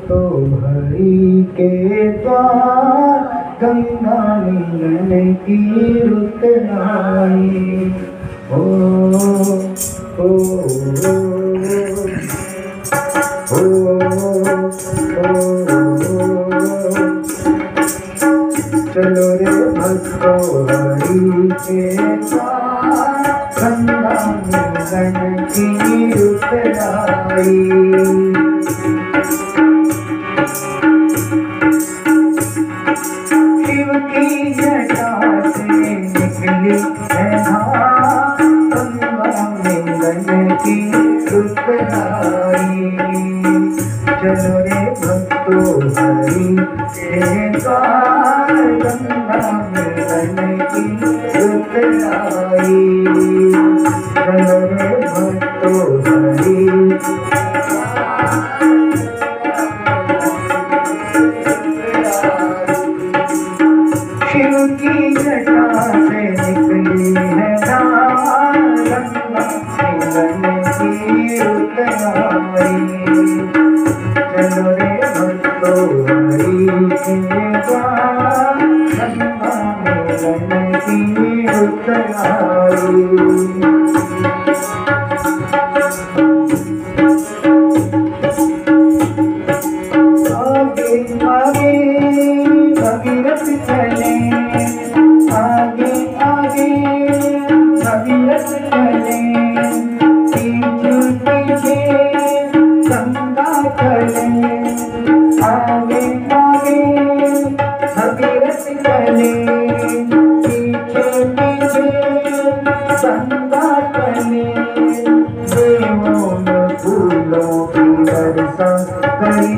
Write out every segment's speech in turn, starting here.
तो हरि के द्वार गंगा मिलन की रुत आई। ओ ओ चलो रे भक्तो हरि के द्वार गंगा मिलन की रुत आई। शिव की जटा से निकली है धार गंगा मिलन की रुत आई। चलो रे भक्तो हरि के द्वार गंगा मिलन की रुत आई। चलो रे भक्तो हरि शिव की जटा से निकली है धार गंगा मिलन की रुत आई। चलो रे भक्तो हरि के द्वार गंगा मिलन की रुत आई। आगे आगे भगीरथ चले, आगे आगे भगीरथ चले, पीछे पीछे गंगा चले। आगे आगे भगीरथ चले, पीछे पीछे गंगा चले। देवों ने फूलों की वर्षा करी,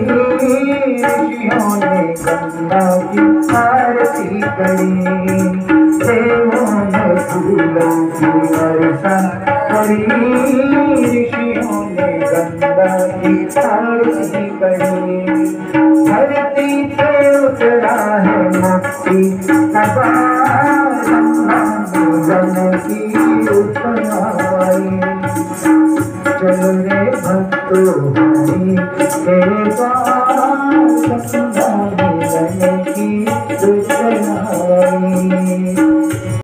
ऋषियों ने गंगा की आरती करी। देवों ने फूलों की वर्षा करी, ऋषियों ने गंगा की आरती करी। धरती पे उतरा है मुक्ति का बार गंगा मिलन की रुत आई। चलो रे भक्तो हरि के द्वार गंगा मिलन की रुत आई।